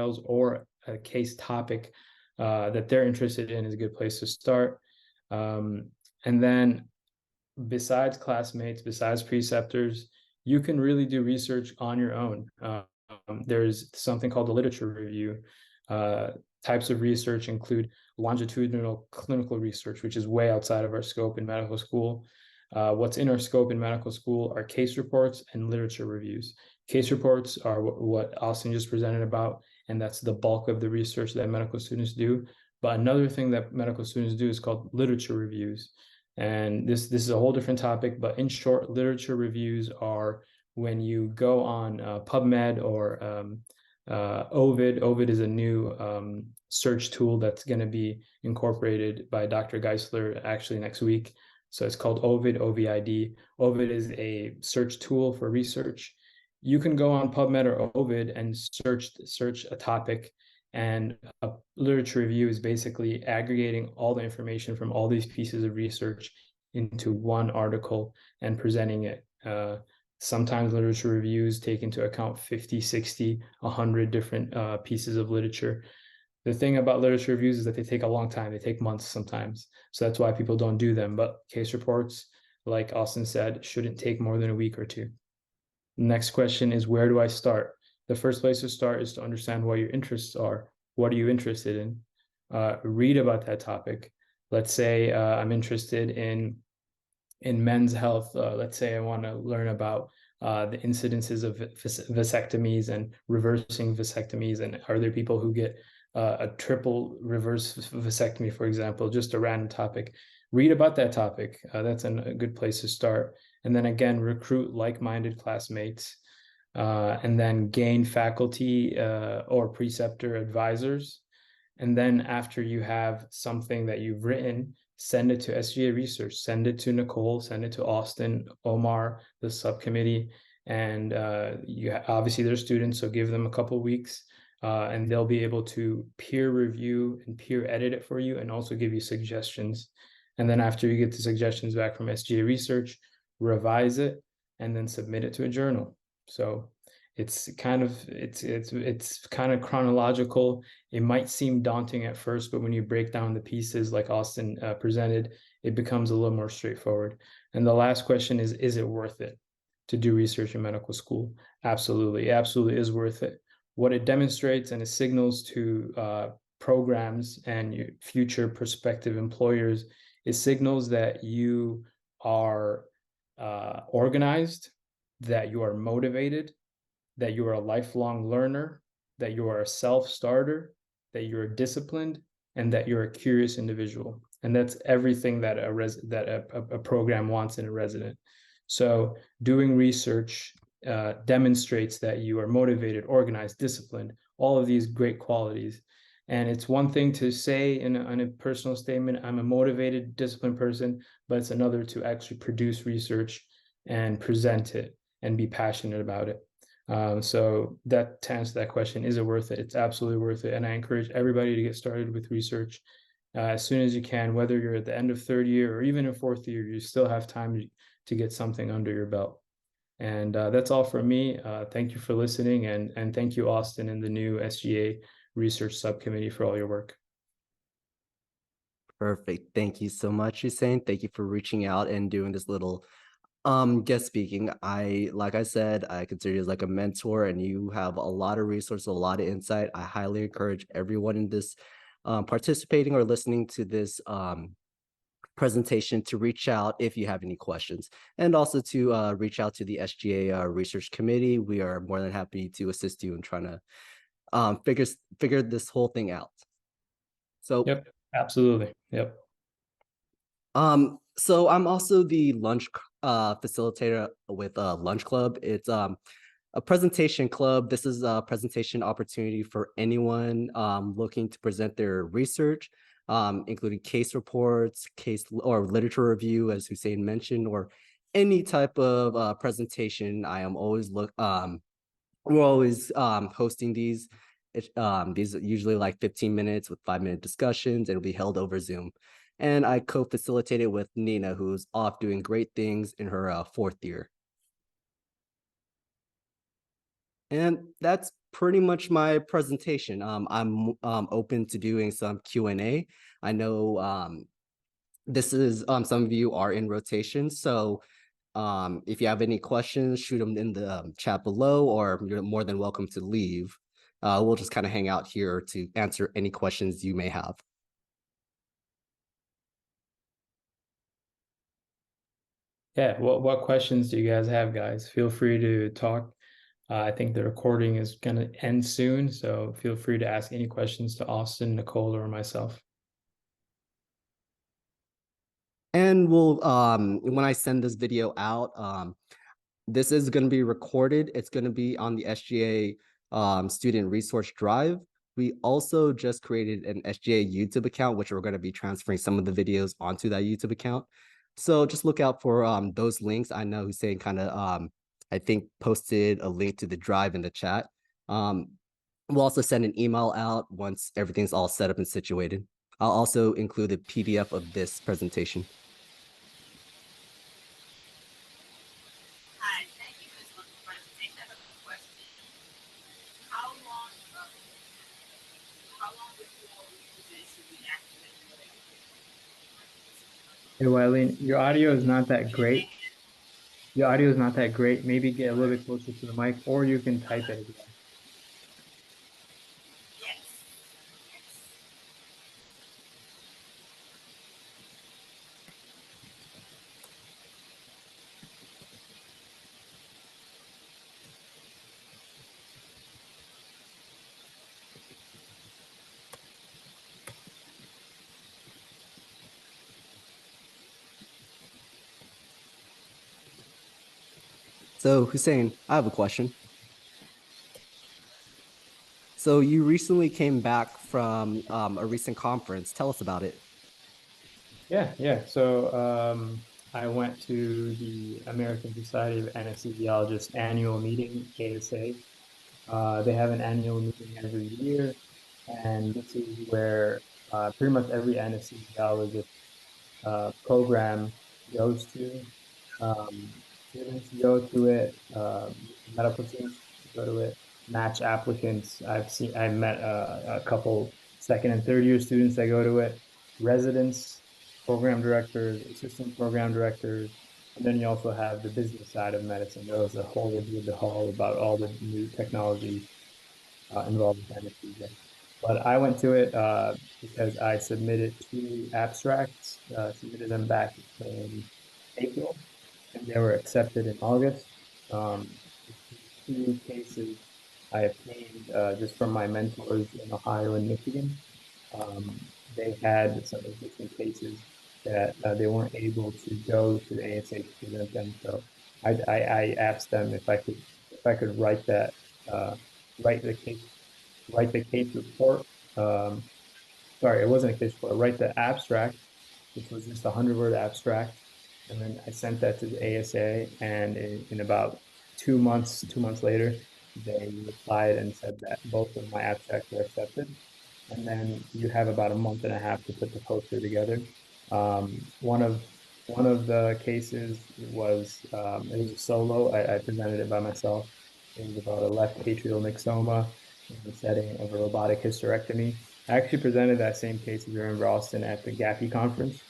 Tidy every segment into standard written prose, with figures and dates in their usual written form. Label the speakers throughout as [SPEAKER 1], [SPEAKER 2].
[SPEAKER 1] files or a case topic that they're interested in is a good place to start. And then besides classmates, besides preceptors, you can really do research on your own. There's something called the literature review. Types of research include longitudinal clinical research, which is way outside of our scope in medical school. What's in our scope in medical school are case reports and literature reviews. Case reports are what Austin just presented about, and that's the bulk of the research that medical students do. But another thing that medical students do is called literature reviews. And this is a whole different topic, but in short, literature reviews are when you go on PubMed or Ovid. Ovid is a new search tool that's going to be incorporated by Dr. Geisler actually next week. So it's called Ovid, OVID. Ovid is a search tool for research. You can go on PubMed or Ovid and search a topic, and a literature review is basically aggregating all the information from all these pieces of research into one article and presenting it. Sometimes literature reviews take into account 50, 60, 100 different pieces of literature. The thing about literature reviews is that they take a long time. They take months sometimes. So that's why people don't do them. But case reports, like Austin said, shouldn't take more than a week or two. Next question is, where do I start? The first place to start is to understand what your interests are. What are you interested in? Read about that topic. Let's say I'm interested in men's health. Let's say I want to learn about the incidences of vasectomies and reversing vasectomies, and are there people who get a triple reverse vasectomy, for example, just a random topic. Read about that topic. That's a good place to start. And then again, recruit like-minded classmates, and then gain faculty or preceptor advisors. And then after you have something that you've written, send it to SGA Research, send it to Nicole, send it to Austin, Omar, the subcommittee. And obviously they're students, so give them a couple of weeks, and they'll be able to peer review and peer edit it for you and also give you suggestions. And then after you get the suggestions back from SGA Research, revise it and then submit it to a journal. So it's kind of chronological. It might seem daunting at first, but when you break down the pieces like Austin presented, it becomes a little more straightforward. And the last question is it worth it to do research in medical school? Absolutely. It absolutely is worth it. What it demonstrates and it signals to programs and your future prospective employers, it signals that you are organized, that you are motivated, that you are a lifelong learner, that you are a self-starter, that you're disciplined, and that you're a curious individual. And that's everything that a program wants in a resident. So doing research demonstrates that you are motivated, organized, disciplined, all of these great qualities. And it's one thing to say in a personal statement, I'm a motivated, disciplined person, but it's another to actually produce research and present it and be passionate about it. So that, to answer that question, is it worth it? It's absolutely worth it. And I encourage everybody to get started with research as soon as you can, whether you're at the end of third year or even in fourth year, you still have time to get something under your belt. And that's all from me. Thank you for listening. And thank you, Austin, and the new SGA Research Subcommittee for all your work.
[SPEAKER 2] Perfect. Thank you so much, Hussein. Thank you for reaching out and doing this little guest speaking. Like I said, I consider you as like a mentor, and you have a lot of resources, a lot of insight. I highly encourage everyone in this participating or listening to this presentation to reach out if you have any questions, and also to reach out to the SGA Research Committee. We are more than happy to assist you in trying to figure this whole thing out. So
[SPEAKER 1] yep, absolutely. Yep.
[SPEAKER 2] So I'm also the lunch facilitator with Lunch Club. It's a presentation club. This is a presentation opportunity for anyone looking to present their research, including case reports, case or literature review, as Hussein mentioned, or any type of presentation. I am always we're always hosting these. These are usually like 15 minutes with 5-minute discussions. It'll be held over Zoom. And I co-facilitated with Nina, who's off doing great things in her fourth year. And that's pretty much my presentation. I'm open to doing some Q&A. I know this is some of you are in rotation, so if you have any questions, shoot them in the chat below, or you're more than welcome to leave. We'll just kind of hang out here to answer any questions you may have.
[SPEAKER 1] Yeah, what questions do you guys have, guys? Feel free to talk. I think the recording is going to end soon, so feel free to ask any questions to Austin, Nicole, or myself.
[SPEAKER 2] And we'll when I send this video out, this is going to be recorded. It's going to be on the SGA student resource drive. We also just created an SGA YouTube account, which we're going to be transferring some of the videos onto that YouTube account. So just look out for those links. I know Hussein kind of, I think, posted a link to the drive in the chat. We'll also send an email out once everything's all set up and situated. I'll also include a PDF of this presentation.
[SPEAKER 3] Hi, thank you for the presentation. I have a question. How long, uh, how long before we use it should we activate
[SPEAKER 1] Hey, Wileen, your audio is not that
[SPEAKER 3] it?
[SPEAKER 1] great. Your audio is not that great. Maybe get a little bit closer to the mic, or you can type it as well.
[SPEAKER 3] Yes.
[SPEAKER 2] So Hussein, I have a question. So you recently came back from a recent conference. Tell us about it.
[SPEAKER 1] Yeah. So I went to the American Society of Anesthesiologists annual meeting, ASA. They have an annual meeting every year, and this is where pretty much every anesthesiologist program goes to. Students go to it, medical students go to it, match applicants. I met a couple second and third year students that go to it, residents, program directors, assistant program directors, and then you also have the business side of medicine. There was a whole exhibit hall about all the new technologies involved with anesthesia. But I went to it because I submitted two abstracts, submitted them back in April, and they were accepted in August. Um, Two cases I obtained just from my mentors in Ohio and Michigan. Um, they had some existing cases that they weren't able to go to the ASA to present them. So I asked them if I could write that write the case write the case report. Um, Sorry, it wasn't a case report. Write the abstract, which was just a 100-word abstract, and then I sent that to the ASA. And in about 2 months, 2 months later, they replied and said that both of my abstracts were accepted. And then you have about a month and a half to put the poster together. Um, one of one of the cases was it was a solo. I presented it by myself. It was about a left atrial myxoma in the setting of a robotic hysterectomy. I actually presented that same case, if you remember, Austin, at the GAPI conference.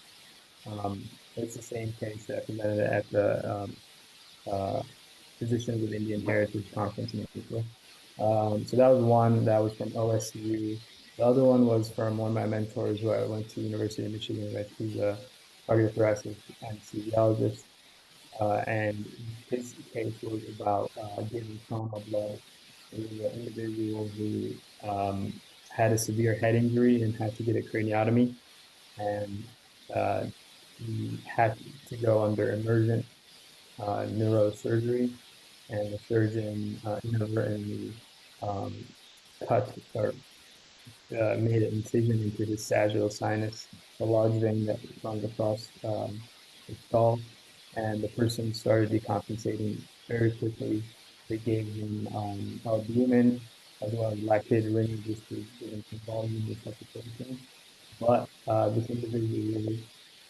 [SPEAKER 1] It's the same case that I presented at the uh, Physicians of Indian Heritage conference in April. So that was one that was from OSU. The other one was from one of my mentors who I went to University of Michigan with, who's a cardiothoracic anesthesiologist. And his case was about giving trauma blood. It was an individual who had a severe head injury and had to get a craniotomy, and uh, he had to go under emergent neurosurgery, and the surgeon inadvertently um, cut or made an incision into his sagittal sinus, a large vein that runs across his skull, and the person started decompensating very quickly. They gave him albumin as well as lactated riners just to give him some volume resuscitation. But this individual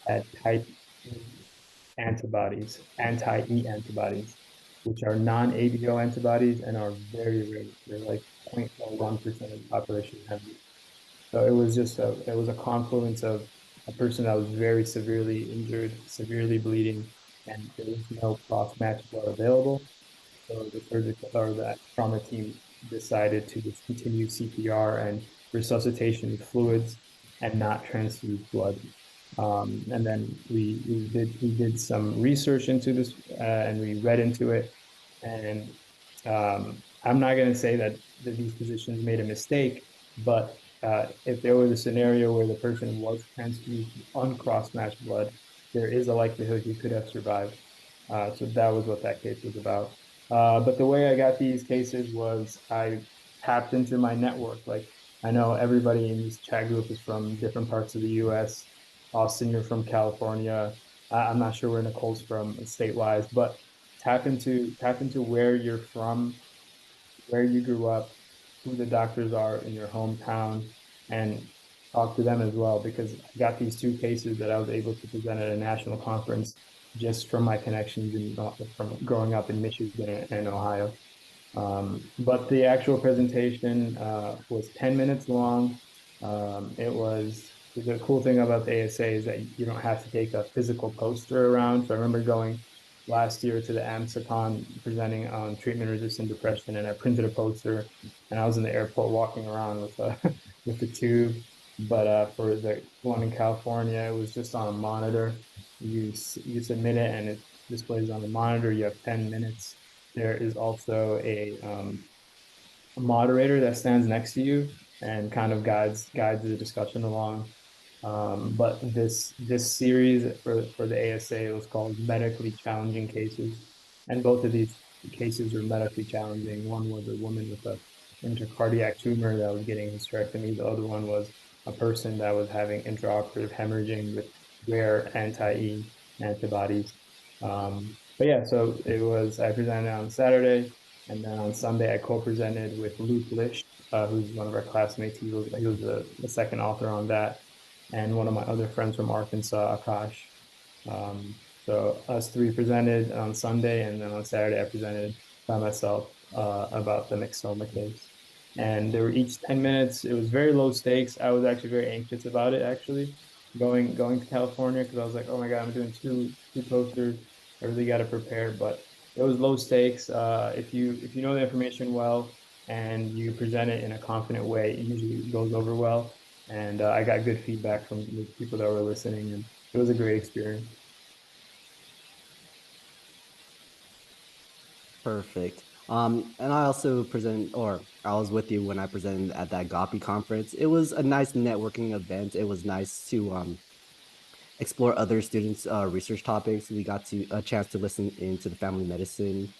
[SPEAKER 1] had type E antibodies, anti-E antibodies, which are non-ABO antibodies and are very rare. They're like 0.01% of the population had it. So it was just it was a confluence of a person that was very severely injured, severely bleeding, and there was no cross-match blood available. So the surgical or that trauma team decided to discontinue CPR and resuscitation with fluids and not transfuse blood. And then we did some research into this and we read into it. And I'm not going to say that these physicians made a mistake, but if there was a scenario where the person was transfused uncross matched blood, there is a likelihood he could have survived. So that was what that case was about. But the way I got these cases was I tapped into my network. Like I know everybody in this chat group is from different parts of the US. Austin, you're from California. I'm not sure where Nicole's from state-wise, but tap into where you're from, where you grew up, who the doctors are in your hometown, and talk to them as well. Because I got these two cases that I was able to present at a national conference just from my connections and from growing up in Michigan and Ohio. But the actual presentation was 10 minutes long. It was the cool thing about the ASA is that you don't have to take a physical poster around. So I remember going last year to the AMSACon presenting on treatment-resistant depression, and I printed a poster, and I was in the airport walking around with a with the tube. But for the one in California, it was just on a monitor. You submit it, and it displays on the monitor. You have 10 minutes. There is also a moderator that stands next to you and kind of guides the discussion along. But this series for the ASA was called Medically Challenging Cases, and both of these cases were medically challenging. One was a woman with a intracardiac tumor that was getting hysterectomy. The other one was a person that was having intraoperative hemorrhaging with rare anti-E antibodies. But yeah, so I presented on Saturday, and then on Sunday I co-presented with Luke Lish, who's one of our classmates. He was the second author on that, and one of my other friends from Arkansas, Akash. So us three presented on Sunday, and then on Saturday I presented by myself about the myxoma case. And they were each 10 minutes. It was very low stakes. I was actually very anxious about it, actually, going to California, because I was like, oh my God, I'm doing two posters. I really got to prepare, but it was low stakes. If you know the information well and you present it in a confident way, it usually goes over well. And I got good feedback from the people that were listening, and it was a great experience.
[SPEAKER 2] Perfect. And I also I was with you when I presented at that GOPI conference. It was a nice networking event. It was nice to explore other students' research topics. We got to a chance to listen into the family medicine